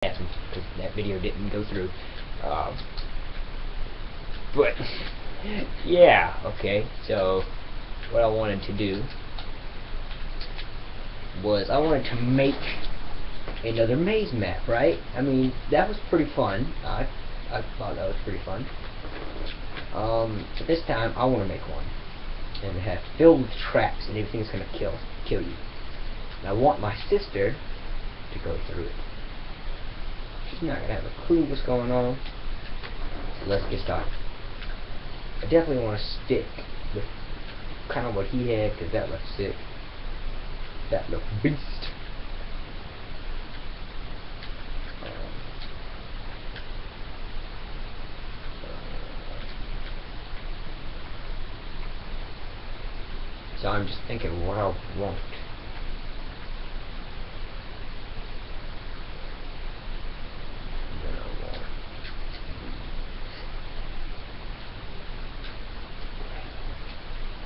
because that video didn't go through. But yeah, okay. So what I wanted to do was I wanted to make another maze map, right? I mean, that was pretty fun. I thought that was pretty fun. But this time I want to make one and have filled with traps and everything's gonna kill you. And I want my sister to go through it. She's not gonna have a clue what's going on. So let's get started. I definitely want to stick with kind of what he had, because that looked sick. That looked beast. So I'm just thinking what I want.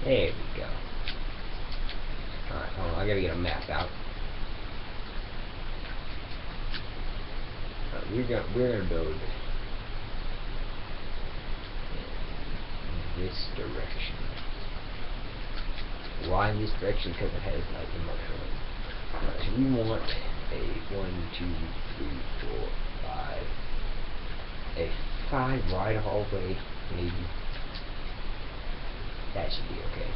There we go. Alright, hold on, I gotta get a map out. We're gonna build in this direction. Why in this direction? Because it has like the mushroom. Alright, so we want a 1, 2, 3, 4, 5. A 5 wide hallway, maybe. That should be okay.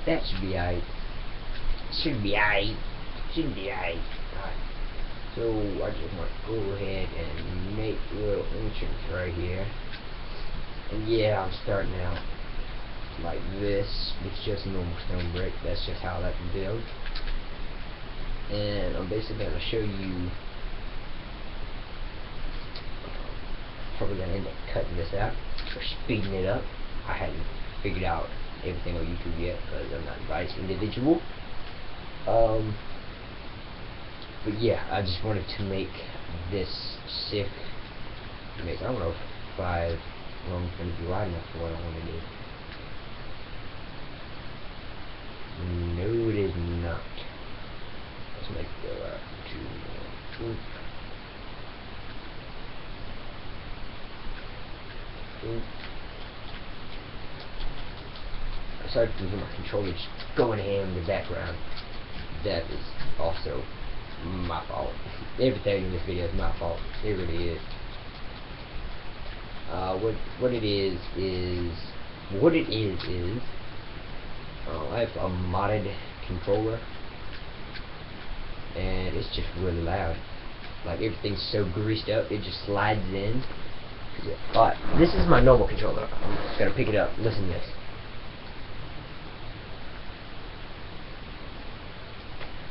That should be alright. Should be alright. Should be alright. Alright. So I just want to go ahead and make a little entrance right here. And yeah, I'm starting out like this with just normal stone brick. That's just how that can build. And I'm basically going to show you probably going to end up cutting this out or speeding it up. I hadn't figured out everything on YouTube yet because I'm not a device individual. But yeah, I just wanted to make this sick. I don't know if 5 long is going to be wide enough for what I want to do. No, it is not. Let's make the 2 more. Aside from my controller just going ham in the background, that is also my fault. Everything in this video is my fault. It really is. What it is I have a modded controller, and it's just really loud. Like everything's so greased up, it just slides in. Alright, this is my normal controller. I'm just gonna pick it up. Listen to this.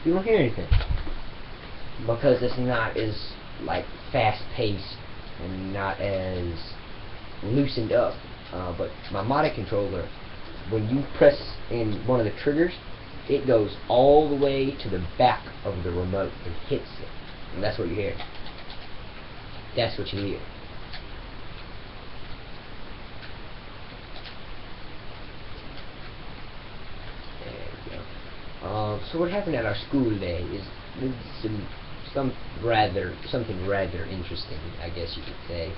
You don't hear anything because it's not as like fast paced and not as loosened up. But my modded controller, when you press in one of the triggers, it goes all the way to the back of the remote and hits it, and that's what you hear. That's what you hear. There we go. So what happened at our school today is something rather interesting, I guess you could say.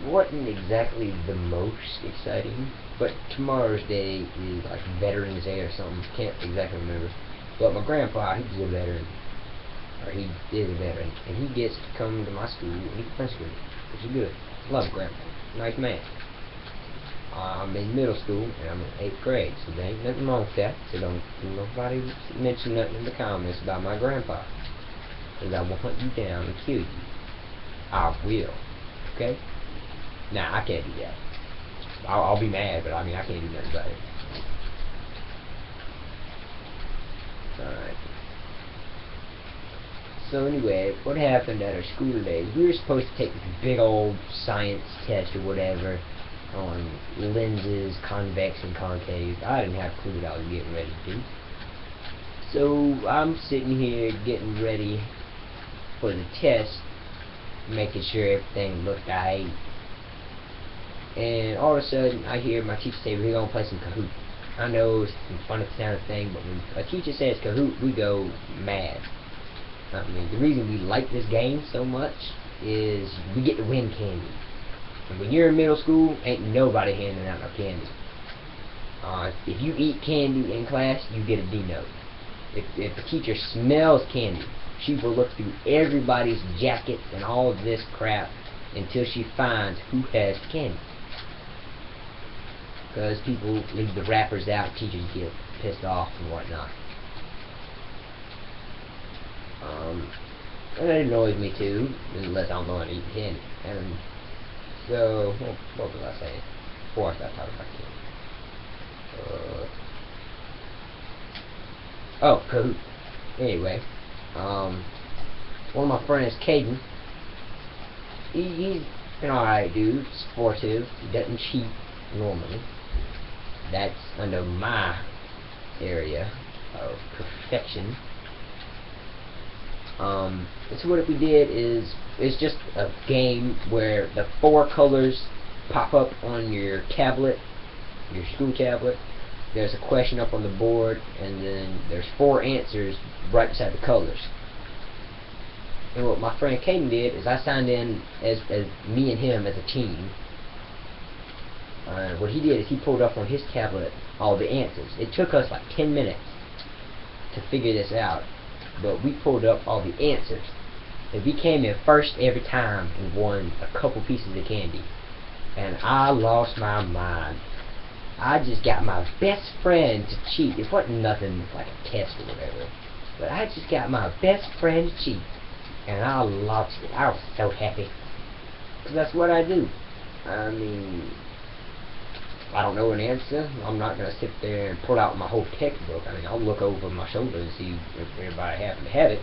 Wasn't exactly the most exciting, but tomorrow's day is like Veterans Day or something, can't exactly remember. But my grandpa, he's a veteran, or he is a veteran, and he gets to come to my school and he can friends with me, which is good. Love grandpa, nice man. I'm in middle school and I'm in 8th grade, so there ain't nothing wrong with that. So don't nobody mention nothing in the comments about my grandpa, because I will hunt you down and kill you. I will. Okay? Nah, I can't do that. I'll be mad, but I mean, I can't do nothing about it. Alright. So anyway, what happened at our school today, we were supposed to take this big old science test or whatever on lenses, convex and concave. I didn't have a clue what I was getting ready to do. So I'm sitting here getting ready for the test, making sure everything looked alright. And all of a sudden, I hear my teacher say, we're going to play some Kahoot. I know it's the funniest sounding thing, but when a teacher says Kahoot, we go mad. I mean, the reason we like this game so much is we get to win candy. And when you're in middle school, ain't nobody handing out no candy. If you eat candy in class, you get a D note. If the teacher smells candy, she will look through everybody's jackets and all of this crap until she finds who has candy. Because people leave the wrappers out, teachers get pissed off and whatnot. And it annoys me too, unless I'm going to eat candy. And so, what was I saying? Before I started talking about candy. Kahoot. Anyway, one of my friends, Caden, he's an alright dude, sportive, he doesn't cheat normally. That's under my area of perfection. So what we did is, it's just a game where the 4 colors pop up on your tablet, your school tablet. There's a question up on the board, and then there's 4 answers right beside the colors. And what my friend Caden did is, I signed in as me and him as a team. What he did is he pulled up on his tablet all the answers. It took us like 10 minutes to figure this out, but we pulled up all the answers. And we came in first every time and won a couple pieces of candy. And I lost my mind. I just got my best friend to cheat. It wasn't nothing like a test or whatever, but I just got my best friend to cheat, and I lost it. I was so happy, because that's what I do. I mean, I don't know an answer, I'm not going to sit there and pull out my whole textbook. I mean, I'll look over my shoulder and see if everybody happen to have it.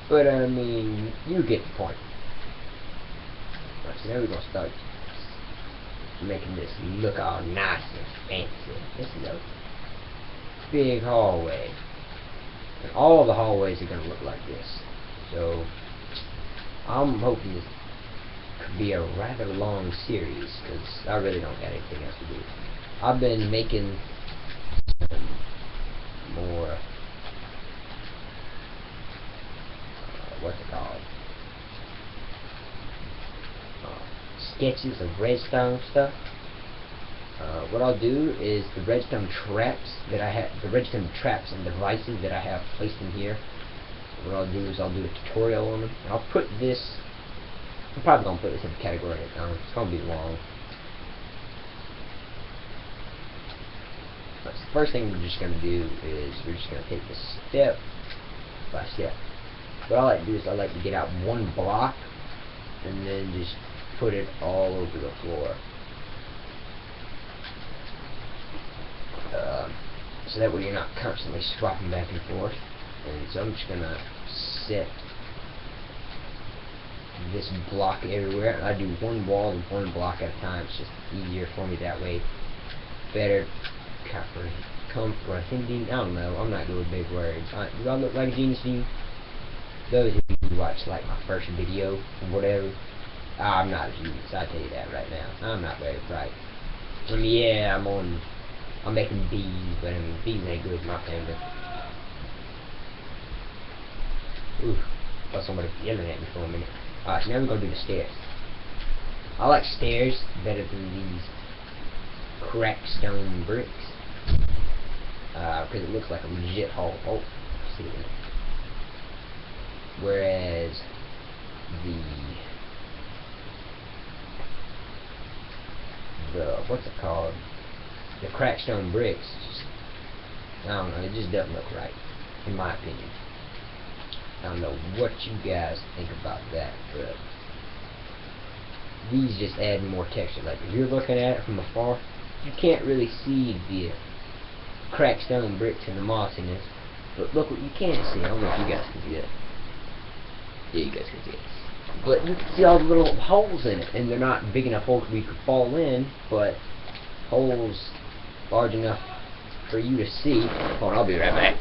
But, I mean, you get the point. Right, so now we're going to start making this look all nice and fancy. This is a big hallway. And all the hallways are going to look like this. So, I'm hoping this could be a rather long series, because I really don't got anything else to do. I've been making some more what's it called, sketches of redstone stuff. What I'll do is the redstone traps that I have, the redstone traps and devices that I have placed in here, what I'll do is I'll do a tutorial on them. And I'll put this, I'm probably going to put this in the category. It's going to be long. But the first thing we're just going to do is we're just going to take this step by step. What I like to do is I like to get out one block and then just put it all over the floor. So that way you're not constantly swapping back and forth. And so I'm just going to set this block everywhere. I do one wall and one block at a time. It's just easier for me that way. Better comprehending. I don't know. I'm not good with big words. Do I look like a genius to you? Those of you who watched like my first video or whatever, I'm not a genius. I tell you that right now. I'm not very bright. I mean, yeah, I'm making B's, but I mean, B's ain't good in my family. Ooh, thought somebody was yelling at me for a minute. Alright, so now we're going to do the stairs. I like stairs better than these cracked stone bricks. Because it looks like a legit hole. Oh, see it. Whereas the what's it called? The cracked stone bricks, just, I don't know, it just doesn't look right, in my opinion. I don't know what you guys think about that, but these just add more texture. Like if you're looking at it from afar, you can't really see the cracked stone bricks and the mossiness, but look what you can see. I don't know if you guys can see that. Yeah, you guys can see it. But you can see all the little holes in it, and they're not big enough holes where you could fall in, but holes large enough for you to see. Hold on, I'll be right back.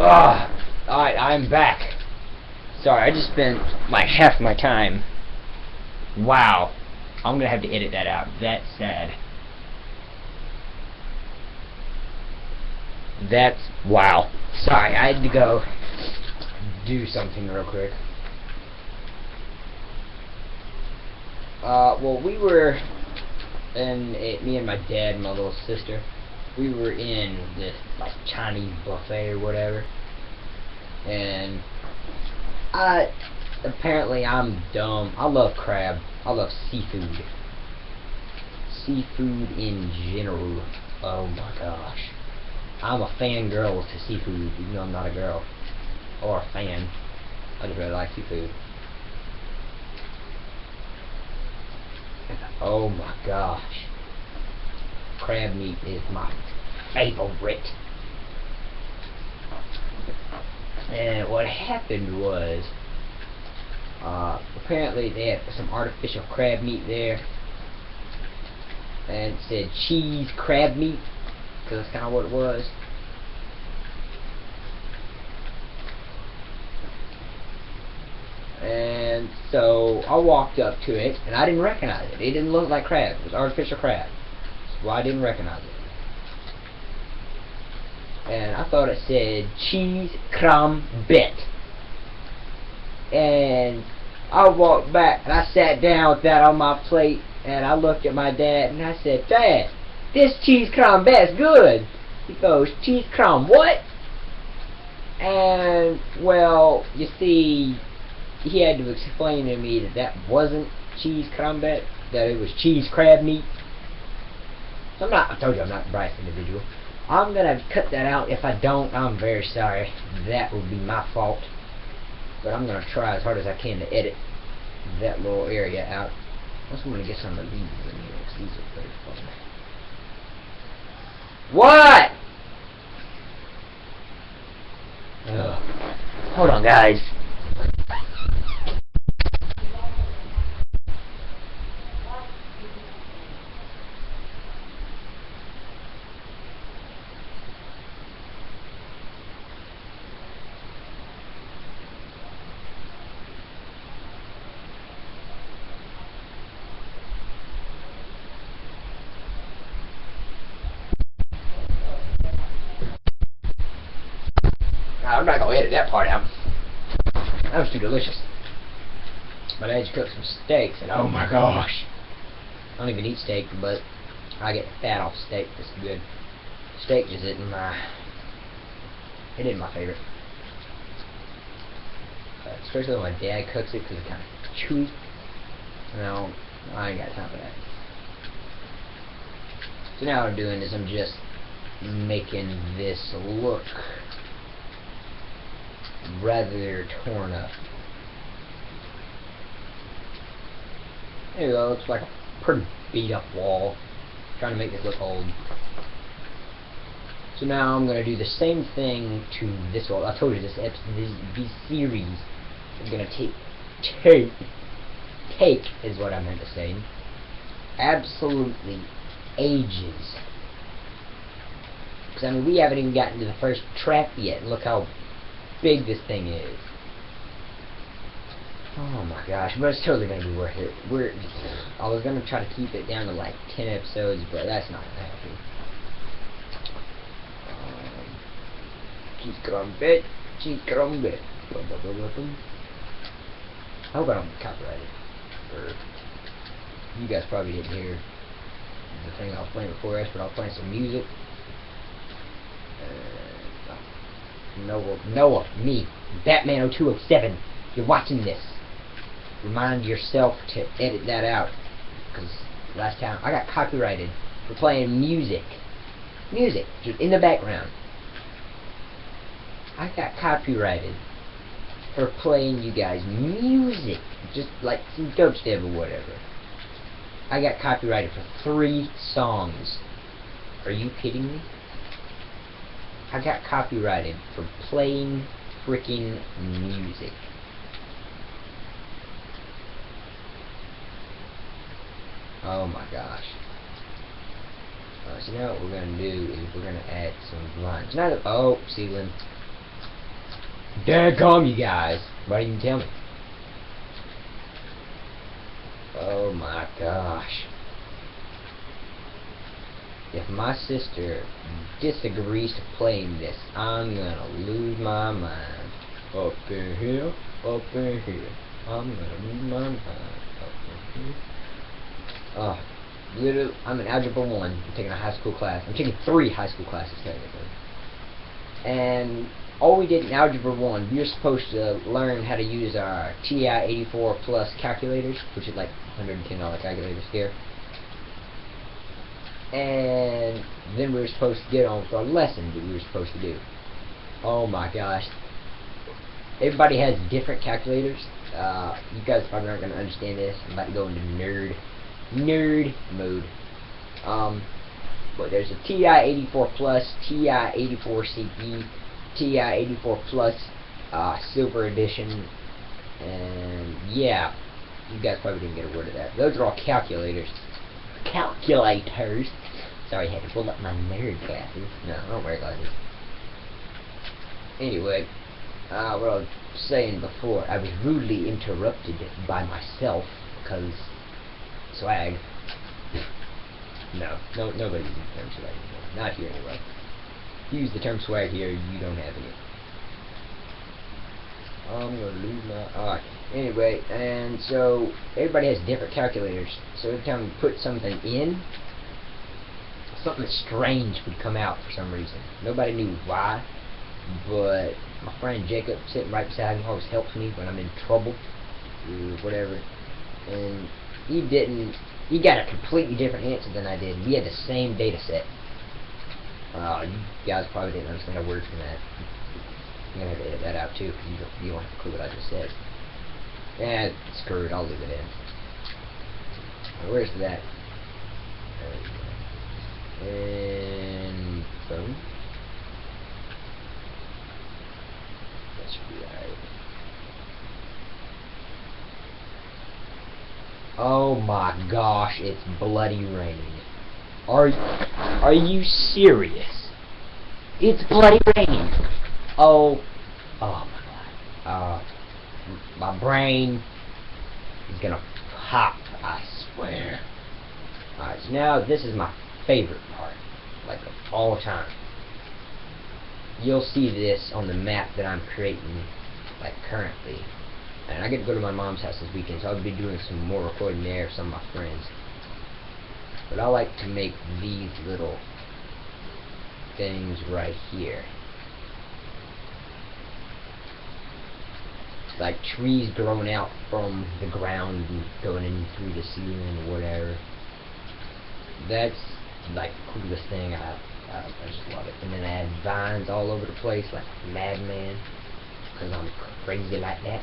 Alright, I'm back. Sorry, I just spent like half my time. Wow. I'm gonna have to edit that out. That's sad. That's wow. Sorry, I had to go do something real quick. Well, we were me and my dad and my little sister, we were in this like Chinese buffet or whatever, and apparently I'm dumb. I love crab. I love seafood. Seafood in general. Oh my gosh. I'm a fangirl to seafood, even though I'm not a girl. Or a fan. I just really like seafood. Oh my gosh. Crab meat is my favorite. And what happened was, apparently they had some artificial crab meat there, and it said cheese crab meat, because that's kind of what it was. And so I walked up to it, and I didn't recognize it. It didn't look like crab. It was artificial crab. So I didn't recognize it. And I thought it said cheese crambit. And I walked back, and I sat down with that on my plate, and I looked at my dad, and I said, "Dad, this cheese crambit's good." He goes, "Cheese crumb what?" And, well, you see, he had to explain to me that that wasn't cheese crambit, that it was cheese crab meat. So I told you I'm not the brightest individual. I'm gonna cut that out. If I don't, I'm very sorry. That would be my fault. But I'm gonna try as hard as I can to edit that little area out. I also want to get some of these in here, because these are very fun. What? Ugh. Hold on, guys. I'm not gonna edit that part out. That was too delicious. My dad cooked some steaks, and oh my gosh. I don't even eat steak, but I get fat off steak. It's good. Steak just isn't my favorite. Especially when my dad cooks it, because it's kind of chewy. No, I ain't got time for that. So now what I'm doing is I'm just making this look rather torn up. There you go, looks like a pretty beat up wall. Trying to make this look old. So now I'm going to do the same thing to this wall. I told you this series is going to take is what I meant to say. Absolutely ages. Because I mean, we haven't even gotten to the first track yet. Look how big this thing is. Oh my gosh, but it's totally going to be worth it. I was going to try to keep it down to like 10 episodes, but that's not going to happen. Cheese crumbit, cheese crumbit. I hope I don't get copyrighted. Or you guys probably didn't hear the thing I was playing before this, but I was playing some music. Noah, me, Batman 0207, you're watching this. Remind yourself to edit that out, because last time I got copyrighted for playing music just in the background. I got copyrighted for playing you guys music, just like some dubstep or whatever. I got copyrighted for 3 songs. Are you kidding me? I got copyrighted for playing freaking music. Oh my gosh. So now what we're going to do is we're going to add some lines. Oh, ceiling. Daggum, you guys. Why didn't you tell me? Oh my gosh. If my sister disagrees to playing this, I'm gonna lose my mind. Up in here, up in here. I'm gonna lose my mind. Up in here. Oh, literally, I'm in Algebra 1. I'm taking a high school class. I'm taking 3 high school classes, technically. And all we did in Algebra 1, we were supposed to learn how to use our TI-84 Plus calculators, which is like $110 calculators here. And then we were supposed to get on with our lesson that we were supposed to do. Oh my gosh. Everybody has different calculators. You guys probably aren't going to understand this. I'm about to go into nerd mode. But there's a TI-84 Plus, TI-84 CE, TI-84 Plus Silver Edition, and yeah, you guys probably didn't get a word of that. Those are all calculators. Sorry, I had to pull up my nerd glasses. No, I don't wear glasses. Anyway, what I was saying before, I was rudely interrupted by myself because swag. No, nobody uses the term swag anymore. Not here anyway. If you use the term swag here, you don't have any. I'm gonna lose my... Alright. Anyway, and so everybody has different calculators. So every time we put something in, something strange would come out for some reason. Nobody knew why, but my friend Jacob, sitting right beside me, always helps me when I'm in trouble, or whatever. And he got a completely different answer than I did. We had the same data set. You guys probably didn't understand a word from that. I'm gonna have to edit that out too, because you don't have a clue what I just said. Yeah, screw it, I'll leave it in. Where's that? And boom. That should be alright. Oh my gosh, it's bloody raining. Are you serious? It's bloody raining. Oh my god. My brain is gonna pop, I swear. Alright, so now this is my favorite part, like of all time. You'll see this on the map that I'm creating, like currently. And I get to go to my mom's house this weekend, so I'll be doing some more recording there with some of my friends. But I like to make these little things right here. Like trees growing out from the ground and going in through the ceiling or whatever. That's like the coolest thing. I just love it. And then I add vines all over the place like a madman, because I'm crazy like that.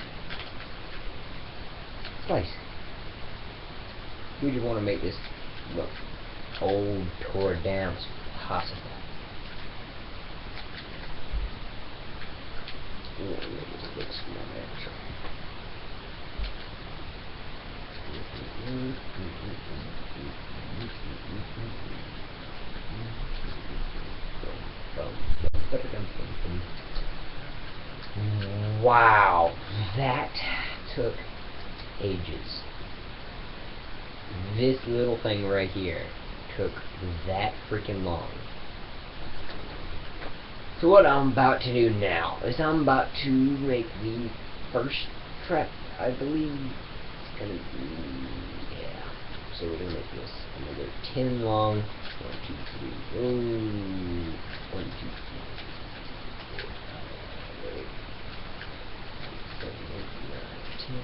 Nice. We just want to make this look old, tore down as possible. It looks more natural. Wow, that took ages. This little thing right here took that freaking long. So what I'm about to do now is I'm about to make the first trap. I believe it's gonna be, yeah. So we're gonna make this another 10 long. 1, 2, 3. Oh, 1, 2, 3, 4, 5, 6, 7, 8, 9, 10.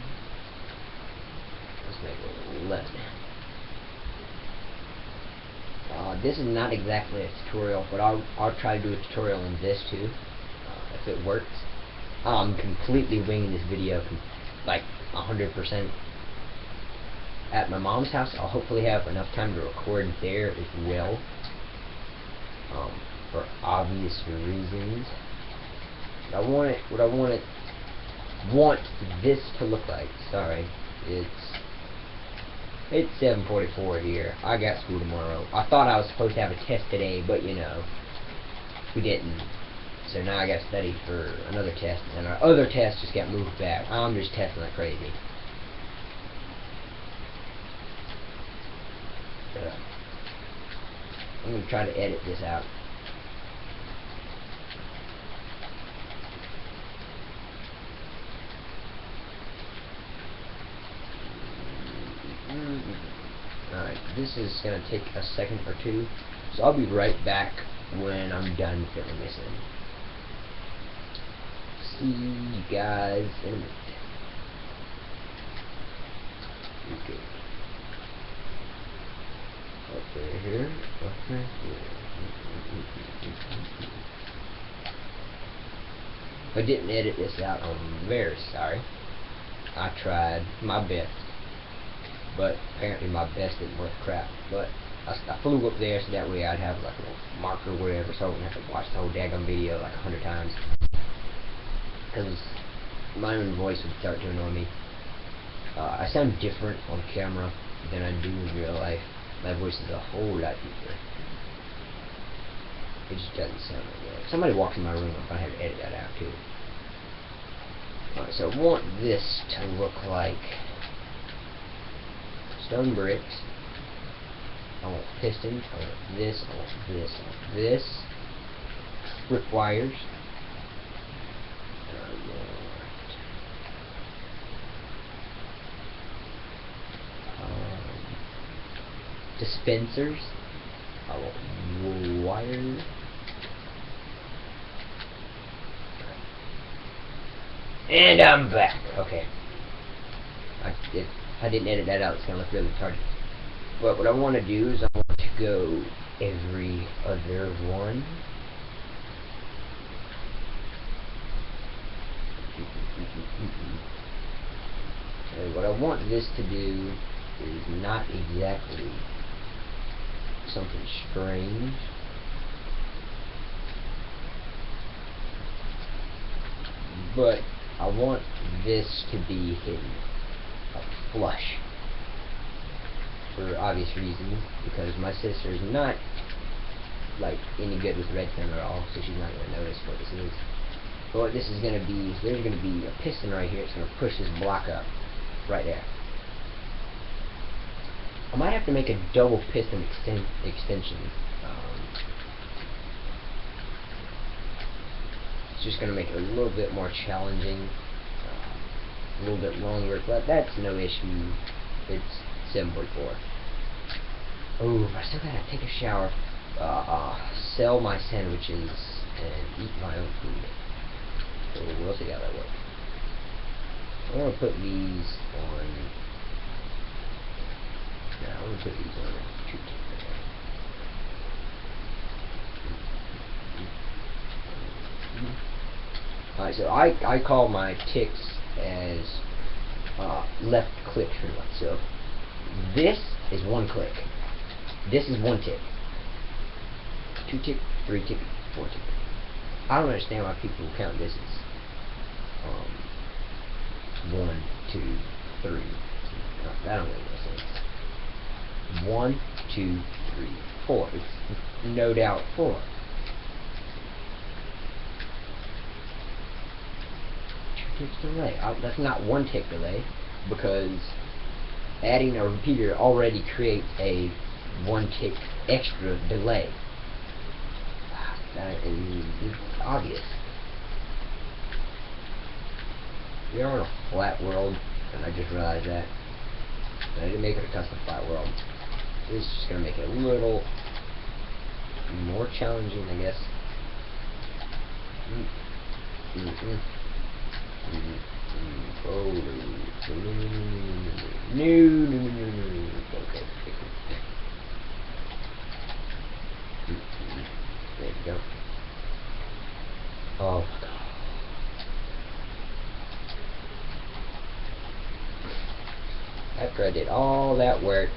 Let's make 11. This is not exactly a tutorial, but I'll try to do a tutorial in this too, if it works. I'm completely winging this video, like 100%. At my mom's house, I'll hopefully have enough time to record there as well, for obvious reasons. What I want this to look like. Sorry, it's 7:44 here. I got school tomorrow. I thought I was supposed to have a test today, but you know, we didn't. So now I got to study for another test, and our other test just got moved back. I'm just testing like crazy. I'm going to try to edit this out. Alright, this is going to take a second or two, so I'll be right back when I'm done filling this in. See you guys in a minute. Okay. Up here. Okay. If I didn't edit this out, I'm very sorry. I tried my best, but apparently my best didn't worth crap. But I flew up there so that way I'd have like a little marker or whatever, so I wouldn't have to watch the whole daggone video like 100 times. Because my own voice would start to annoy me. I sound different on camera than I do in real life. My voice is a whole lot deeper. It just doesn't sound like that. If somebody walks in my room, I'm going to have to edit that out too. Alright, so I want this to look like stone bricks. I want pistons. I want this. I want this. I want this. Brick wires. Dispensers. I want wires. And I'm back. Okay. If I didn't edit that out, it's gonna look really retarded. But what I want to do is I want to go every other one. And what I want this to do is not exactly something strange. But I want this to be hidden, flush, for obvious reasons, because my sister is not like any good with redstone at all, so she's not going to notice what this is. But what this is going to be is there's going to be a piston right here. It's going to push this block up right there. I might have to make a double piston extension. It's just going to make it a little bit more challenging, a little bit longer, but that's no issue. It's 7.4. Oh, I still gotta take a shower, sell my sandwiches, and eat my own food. So we'll see how that works. I'm gonna put these on. Yeah, I'm gonna put these on a 2 tick. Alright, so I call my ticks as left click pretty much. So this is 1 click. This is 1 tick. 2 tick, 3 tick, 4 tick. I don't understand why people count this as 1, 2, 3. No, that don't make no sense. 1, 2, 3, 4. It's no doubt 4. Ticks delay. That's not 1 tick delay, because adding a repeater already creates a 1 tick extra delay. That is obvious. We are in a flat world, and I just realized that. And I didn't make it a custom flat world. This is just going to make it a little more challenging, I guess. Oh, no. Okay. There we go. Oh my god. After I did all that work.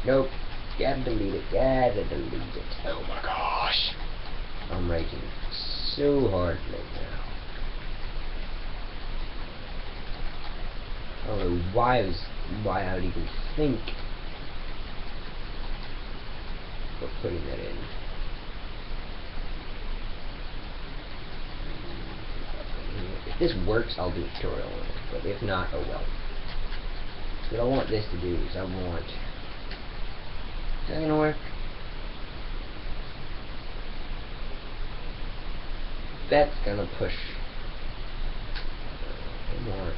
Nope. Gotta delete it. Oh my gosh. I'm raging so hard right now. I don't know why I would even think of putting that in. If this works, I'll do a tutorial on it, but if not, oh well. So what I want this to do is is that gonna work? That's gonna push. I want.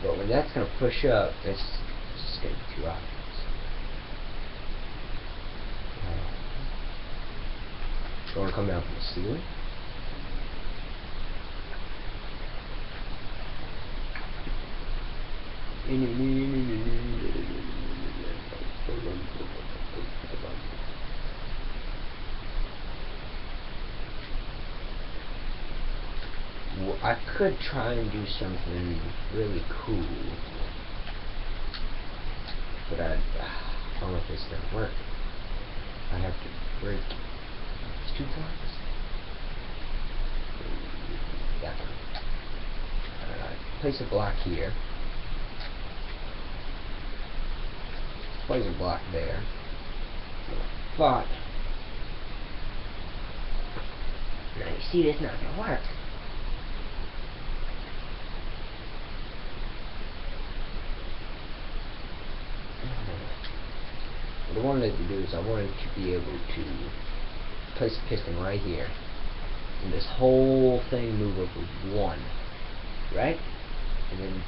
But when that's gonna push up, it's just gonna be too obvious. You wanna come down from the ceiling? Well, I could try and do something really cool, but I don't know if it's gonna work. I have to break these 2 blocks. That one. Place a block here. Place a block there. But now you see, this not gonna work. What I wanted to do is I wanted to be able to place a piston right here, and this whole thing move over 1, right? And then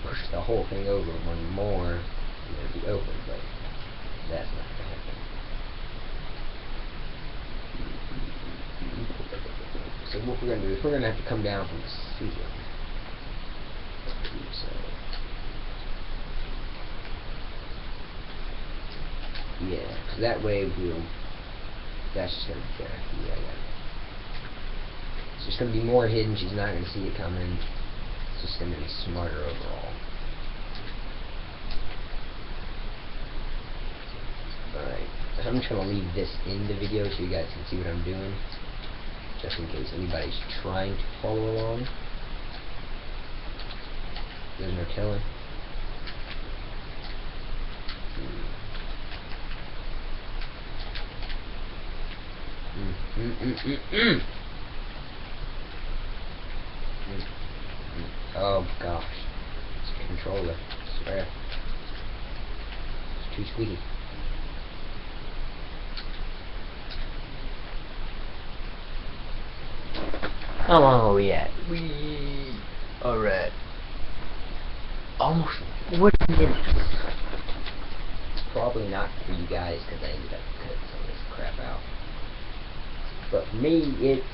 push the whole thing over 1 more, and it'll be open, but that's not going to happen. So what we're going to do is we're going to have to come down from the ceiling. So yeah, so that way that's just going to be there. Yeah, it's just going to be more hidden. She's not going to see it coming. It's just going to be smarter overall. Alright, so I'm just going to leave this in the video so you guys can see what I'm doing, just in case anybody's trying to follow along. There's no telling. Oh gosh, it's a controller, I swear. It's too squeaky. How long are we at? We are at almost 40 minutes. Probably not for you guys because I ended up cutting some of this crap out. But for me, it's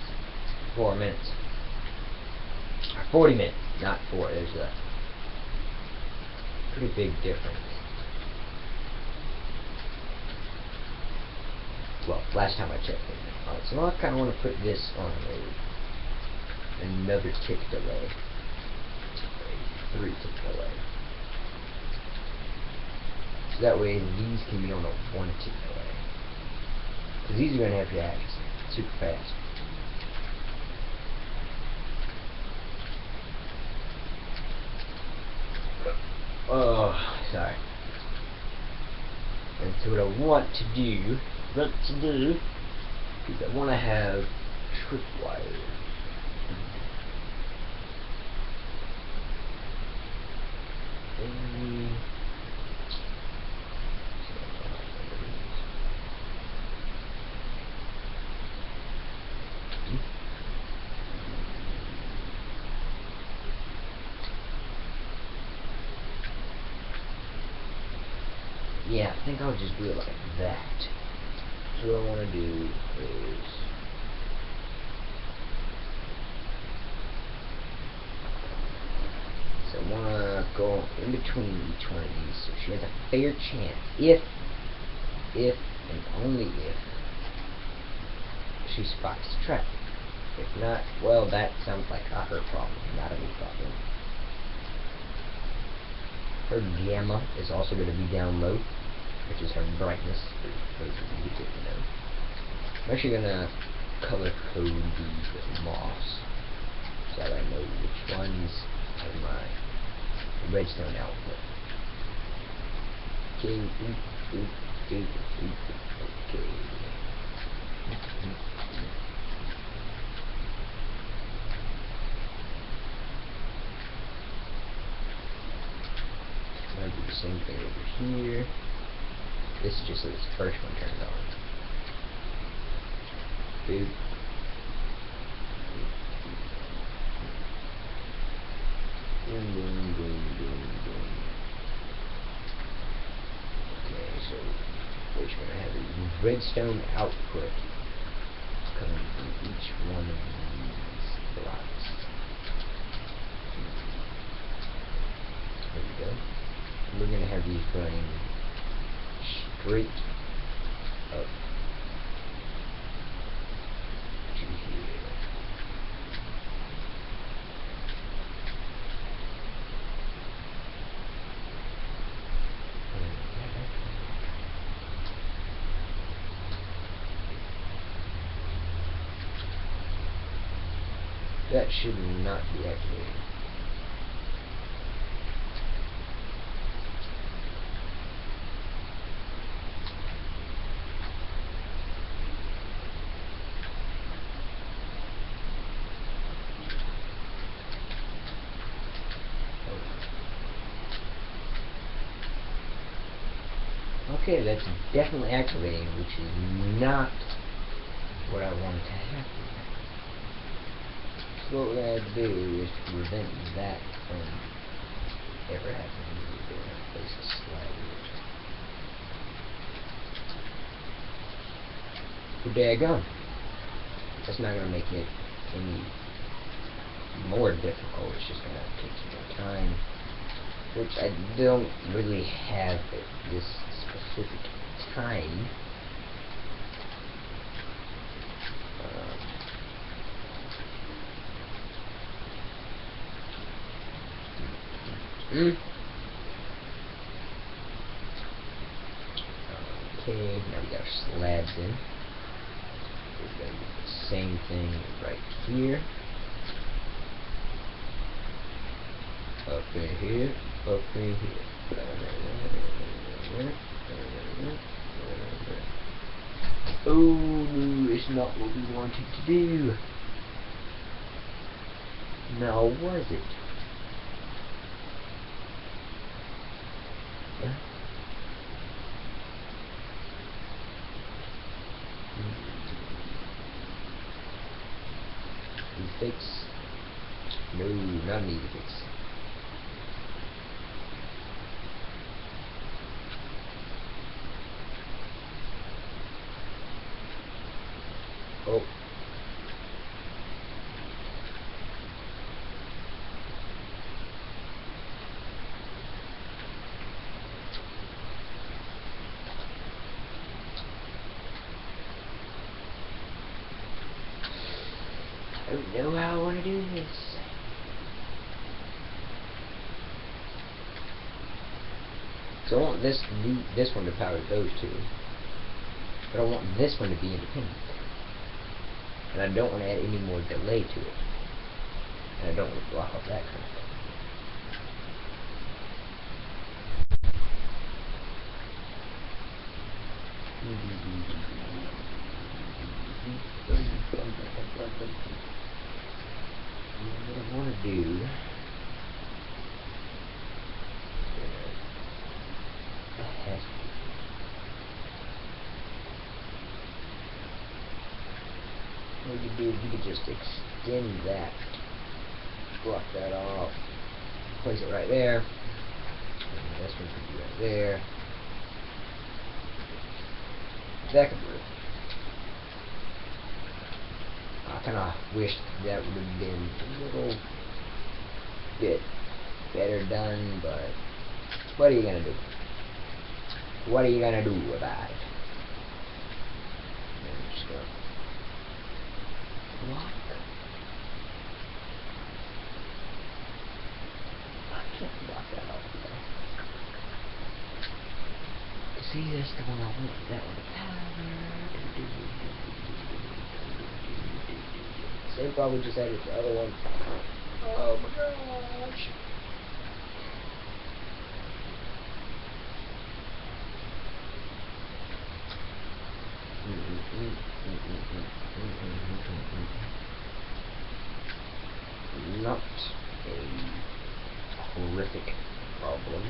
4 minutes. 40 minutes, not 4. There's a pretty big difference. Well, last time I checked it. Alright, so now I kind of want to put this on another tick delay. 3 tick delay. So that way these can be on a 1 tick delay. Because these are going to have to act super fast. Oh, sorry. And so what I want to do is I want to have tripwire. Yeah, I think I'll just do it like that. So what I want to do is so I want to go in between each one of these so she has a fair chance if and only if she spots the trap. If not, well, that sounds like a her problem, not a me problem. Her gamma is also going to be down low, which is her brightness, for those of you who didn't know. I'm actually going to color code these with moss, so that I know which ones are mine. redstone output. Okay, okay. I'll do the same thing over here. This is just so this first one turns on. Boop. Boom, boom, boom, boom, boom. Okay, so we're just gonna have a redstone output coming from each one of these blocks. There we go. We're gonna have these running straight up to here. That should not be activated. Okay, that's definitely activating, which is not what I wanted to happen. So what we're going to do is to prevent that from ever happening. We're going to place a slide here. Well, daggone. That's not going to make it any more difficult. It's just going to take some more time, which I don't really have at this specific time. Okay, now we got our slabs in. We're going to do the same thing right here. Up in here, up in here. Oh no, it's not what we wanted to do. Now was it? Fix? No, not an easy fix. Oh. I don't know how I want to do this. So I want this one to power those two, but I want this one to be independent, and I don't want to add any more delay to it, and I don't want to block off that kind of thing. What I want to do what you do, you could just extend that, block that off, place it right there, and this one could be right there. That could work. I kind of wish that would have been a little bit better done, but what are you gonna do? What are you gonna do about it? I'm just gonna block. I can't block that off though. See, that's the one I want. That one to power. Same problem we just had with the other one. Oh my gosh. Not a horrific problem.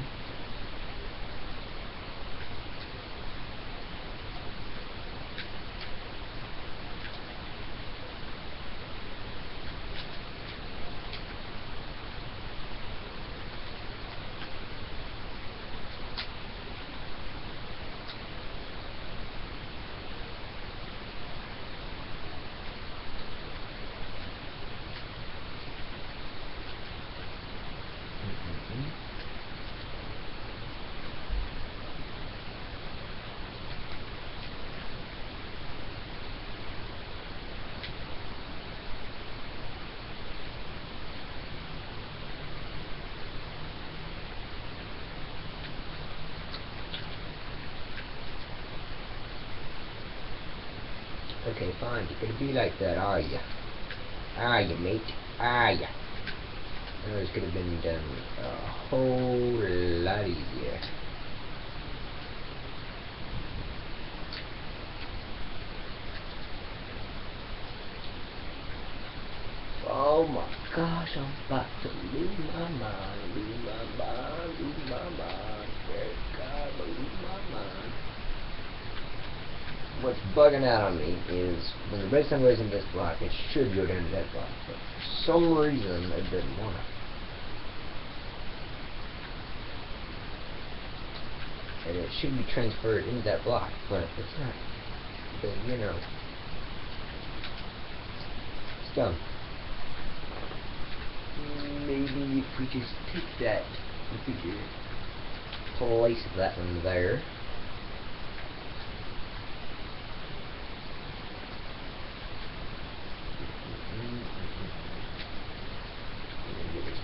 Okay, fine. You're gonna be like that, are ya? Are ya, mate? Are ya? I know this could have been done a whole lot easier. Oh my gosh, I'm about to lose my mind, lose my mind, lose my mind. Dear God, lose my mind. What's bugging out on me is when the redstone goes in this block, it should go down to that block, but for some reason it doesn't want to. And it should be transferred into that block, but it's not. But you know, it's dumb. Maybe if we just take that, if we could place that one there.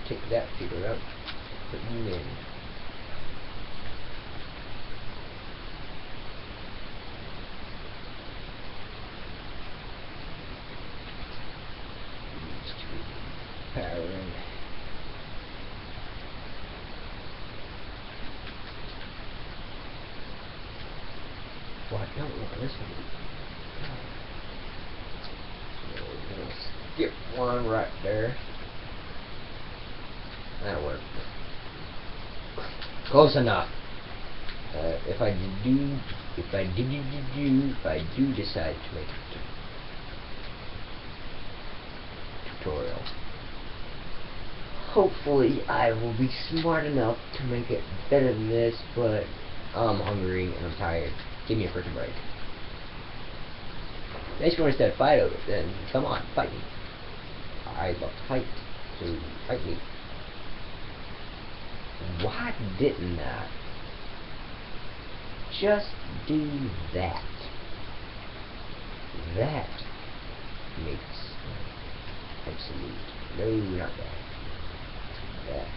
Take that figure out, put you in. These two power in. Well, I don't want this one. So we're gonna skip one right there. That'll work. Close enough. If I do decide to make a tutorial, hopefully I will be smart enough to make it better than this. But I'm hungry and I'm tired. Give me a freaking break. Next one instead fight over it, then come on, fight me. I love to fight, so fight me. Why didn't I just do that? That makes absolute no, not that. That.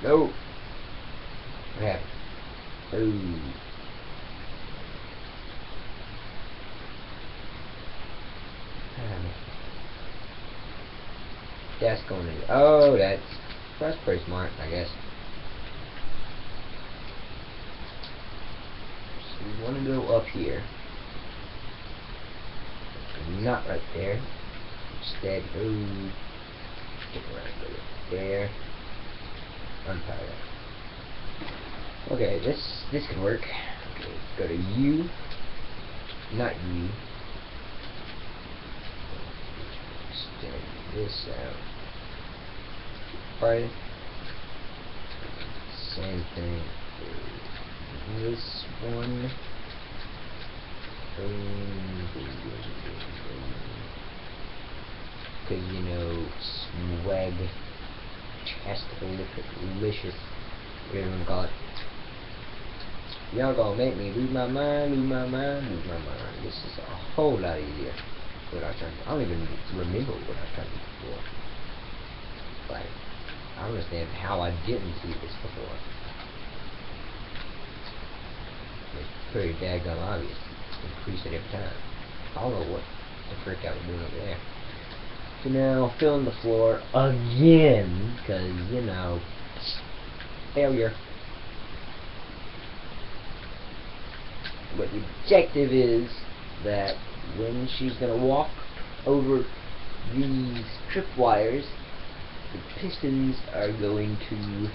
No. What happened? Oh. That's going in. Oh, that's pretty smart, I guess. So we want to go up here, not right there. Instead, ooh, stick around with it there. Untie that. Okay, this could work. Okay, go to U, not U. Extend this out. Right. Same thing. This one. Because you know, swag, delicious, whatever you want to call it. Y'all gonna make me lose my mind, lose my mind, lose my mind. This is a whole lot easier. What I was trying to, I don't even remember what I was trying to do before. Like, I don't understand how I didn't see this before. It's pretty daggone obvious. Increase it every time. I don't know what the frick I was doing over there. So now filling the floor again, because, you know, failure. But the objective is that when she's going to walk over these tripwires, the pistons are going to...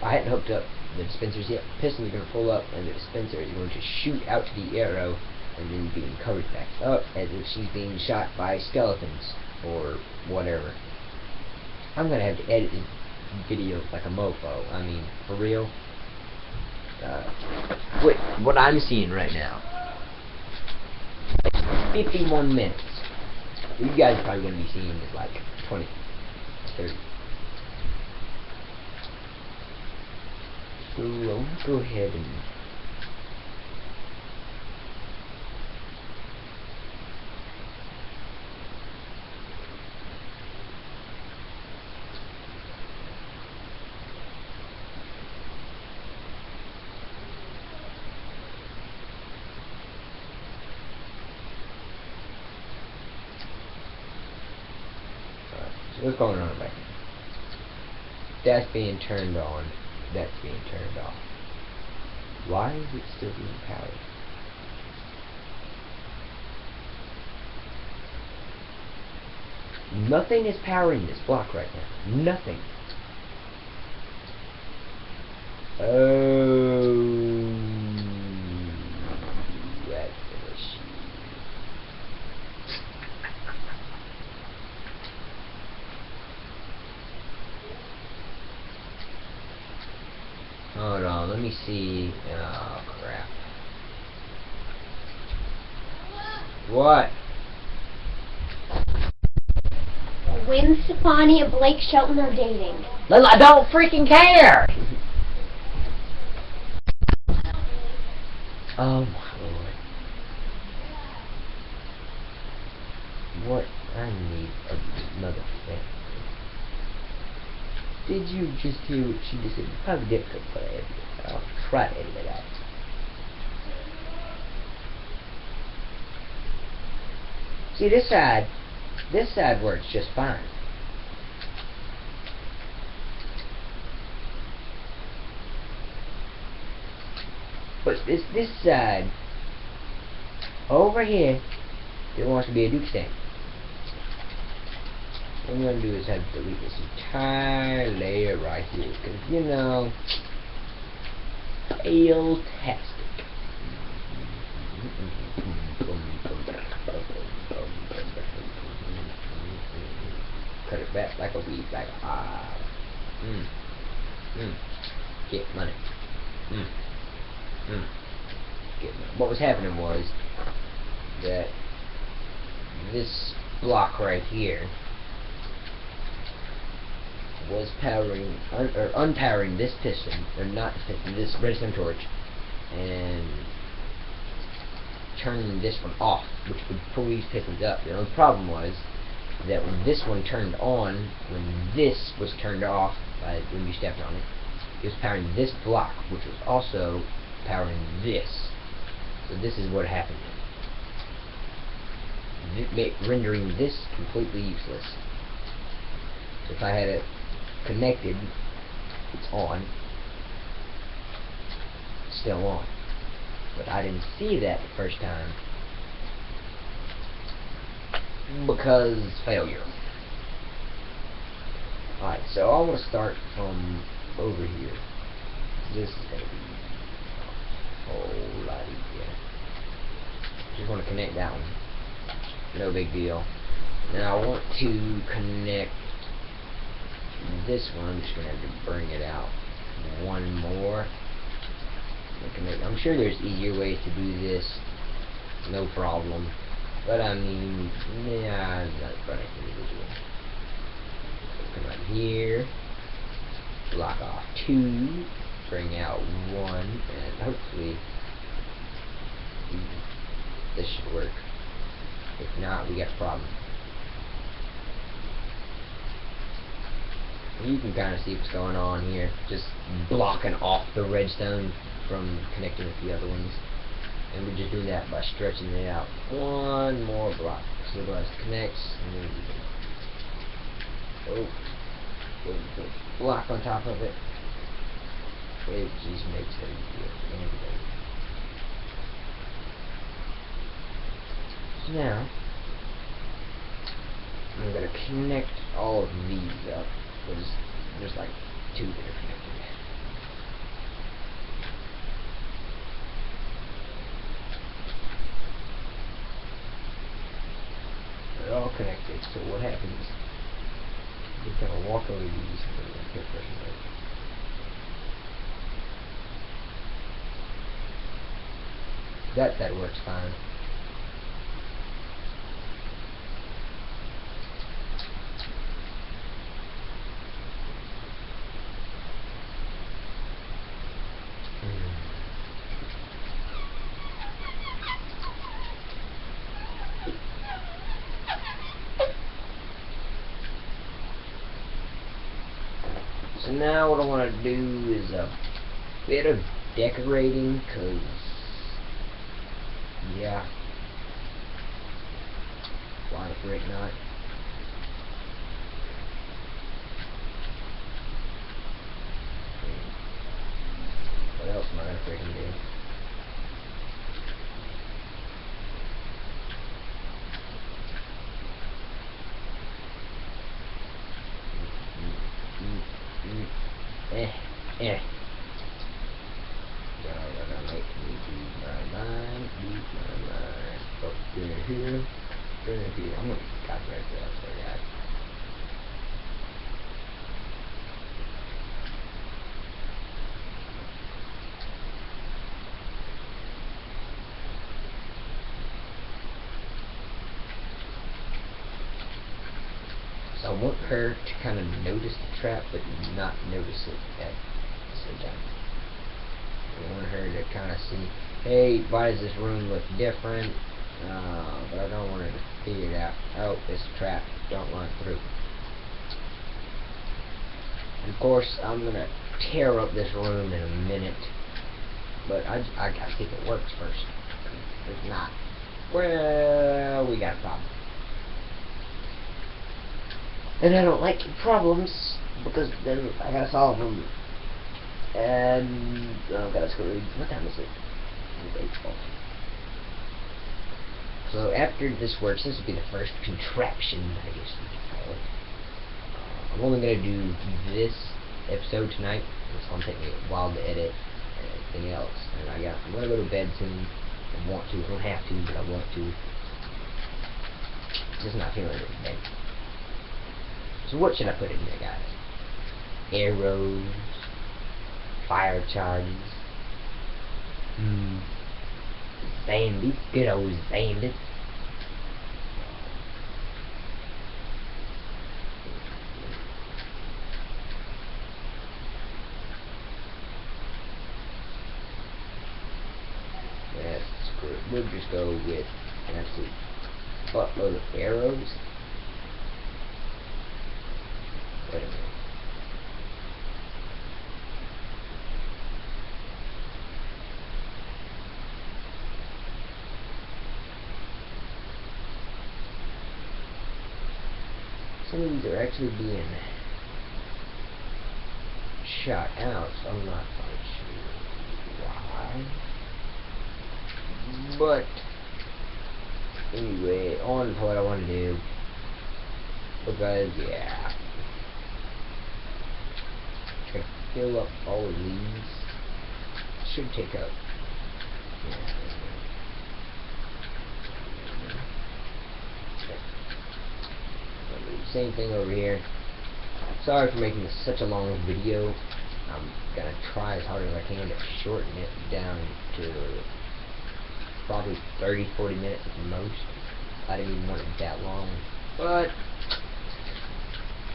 I hadn't hooked up the dispensers yet. The pistons are going to pull up, and the dispenser is going to shoot out to the arrow, and then being covered back up as if she's being shot by skeletons or whatever. I'm going to have to edit this video like a mofo. I mean, for real. What I'm seeing right now, 51 minutes. You guys are probably going to be seeing this like 20, 30. So I'll go ahead and so what's going on right now? That's being turned on. That's being turned off. Why is it still being powered? Nothing is powering this block right now. Nothing. Oh, that's an issue. Hold on, let me see. Oh, crap. What? When Stefani and Blake Shelton are dating. I don't freaking care! Oh my lord. What? I need another thing. Did you just hear what she just said? You probably did, but I'll try to edit it out. See, this side works just fine. But this side over here, it wants to be a Duke stand. What I'm going to do is have to delete this entire layer right here, because, you know, fail-tastic. Cut it back like a weed, like get money. Get money. What was happening was that this block right here was powering or unpowering this piston, or not the piston, this redstone torch, and turning this one off, which would pull these pistons up. The only problem was that when this one turned on, when this was turned off, when you stepped on it, it was powering this block, which was also powering this. So this is what happened. Rendering this completely useless. So if I had it connected, it's on, it's still on. But I didn't see that the first time because failure. Alright, so I want to start from over here. This is going to be a whole lot easier. Just want to connect that one. No big deal. Now I want to connect this one. I'm just going to have to bring it out one more. I'm sure there's easier ways to do this. No problem. But I mean, yeah, that's what I can do. Come right here. Block off 2. Bring out 1. And hopefully this should work. If not, we got a problem. You can kind of see what's going on here. Just blocking off the redstone from connecting with the other ones. And we just do that by stretching it out one more block. So the glass connects, and then we put a block on top of it. It just makes it easier. So now, I'm going to connect all of these up, because there's like 2 that are connected. They're all connected, so what happens, we kind of walk over these and pick this up. That works fine. So now what I want to do is a bit of decorating, because yeah, why the frick not? What else am I gonna freaking do? Gonna make me lose my mind. Up there, here. I'm gonna copyright that, so guys. So I want her to kind of notice the trap, but not notice it at the same time. I want her to kind of see, hey, why does this room look different? But I don't want her to figure it out. Oh, it's a trap. Don't run through. And of course, I'm going to tear up this room in a minute. But I got to see if it works first. If not, well, we got a problem. And I don't like problems, because then I gotta solve them. And I gotta screw. What time is it? So after this works, this will be the first contraption, I guess we could call it. I'm only gonna do this episode tonight. It's gonna take me a while to edit and everything else. And I'm gonna go to bed soon. I want to. I don't have to, but I want to. Just not feeling it today. So what should I put in here, guys? Arrows, fire charges, bandits, good old bandits. That's screw it. We'll just go with, let's see, buttload of arrows. Wait a minute. Some of these are actually being shot out, so I'm not quite sure why. But anyway, on to what I want to do. Because yeah, try to fill up all of these. Should take up. Yeah. Same thing over here. Sorry for making this such a long video. I'm gonna try as hard as I can to shorten it down to probably 30-40 minutes at the most. I didn't even want it that long, but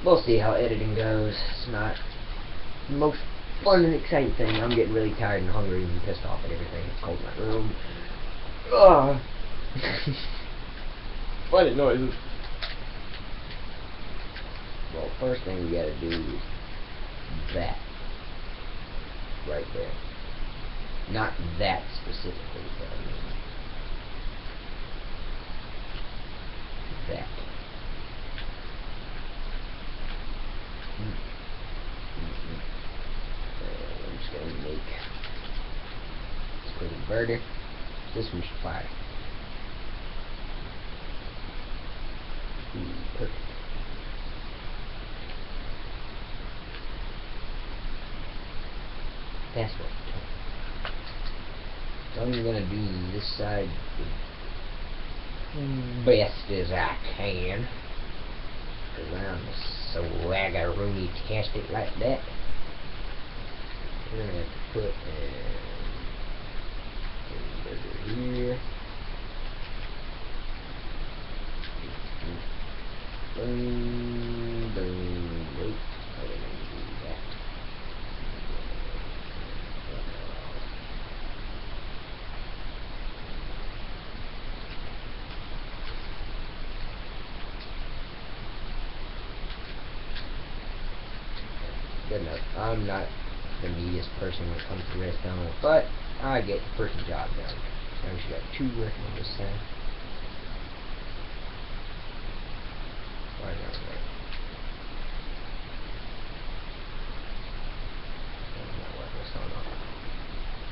we'll see how editing goes. It's not the most fun and exciting thing. I'm getting really tired and hungry and pissed off at everything. It's cold in my room. Ugh. Funny noises. Well, first thing we gotta do is that right there. Not that specifically, but I mean that. I'm just gonna make this quick inverter. This one should fire. Perfect. That's what I'm gonna do this side the best as I can, because I'm so waggaroony-tastic like that. We're gonna have to put over here. Boom, boom, nope. I didn't do that. Good enough. I'm not the neatest person when it comes to redstone, but I get the first job done. Now we should have 2 working on this side. Why not?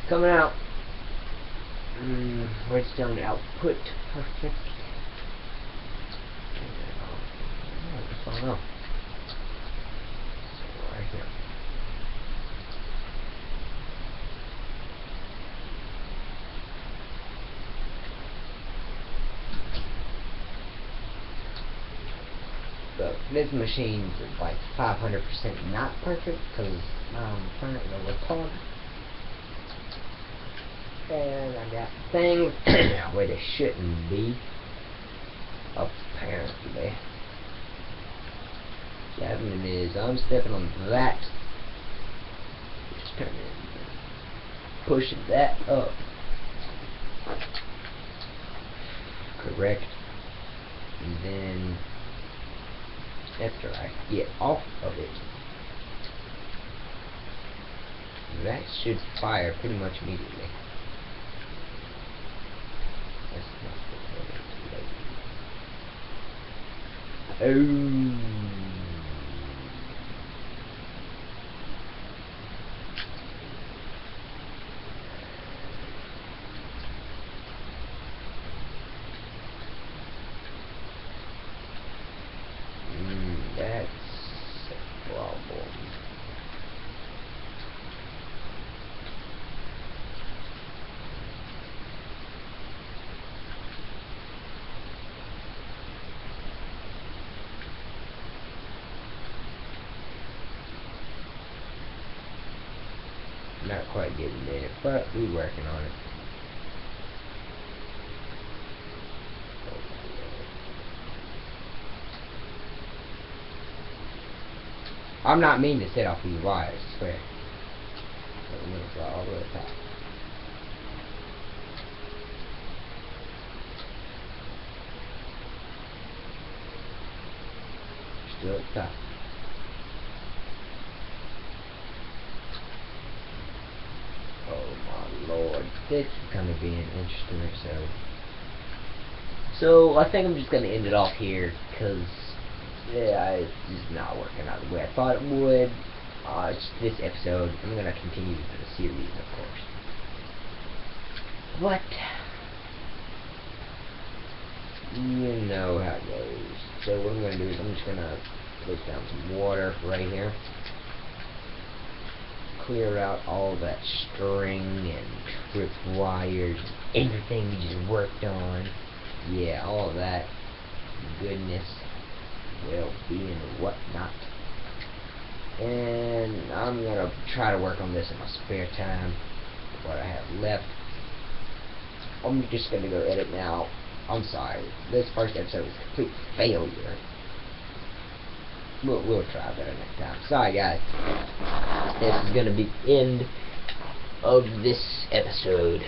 Coming out. Redstone output. Perfect. What's going on? So right here. So this machine's like 500% not perfect because I'm currently recording. And I got things where they shouldn't be, apparently. What's happening is I'm stepping on that, just turning, pushing that up. Correct. And then after I get off of it, that should fire pretty much immediately. That's not the way. That's a problem. Not quite getting there, but we're working on it. I'm not mean to set off these wires, I swear. I'm gonna fly all the way to the top. Still at the top. Oh my lord, this is gonna be an interesting episode. So I think I'm just gonna end it off here, because yeah, it's just not working out the way I thought it would. It's this episode. I'm gonna continue the series, of course. But you know how it goes. So what I'm gonna do is I'm just gonna place down some water right here. Clear out all that string and trip wires, everything we just worked on. Yeah, all of that goodness, well-being and whatnot. And I'm gonna try to work on this in my spare time, what I have left. I'm just gonna go edit now. I'm sorry, this first episode was a complete failure. We'll try better next time. Sorry guys. This is gonna be the end of this episode.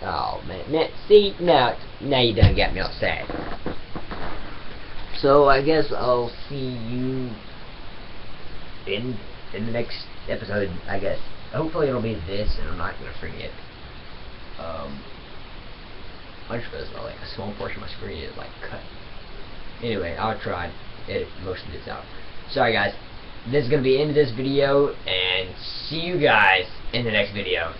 Oh man, see, now you done got me all sad. So I guess I'll see you in the next episode, I guess. Hopefully it'll be this, and I'm not gonna forget. I just realized like a small portion of my screen is like cut. Anyway, I'll try and edit most of this out. Sorry guys, this is gonna be the end of this video, and see you guys in the next video.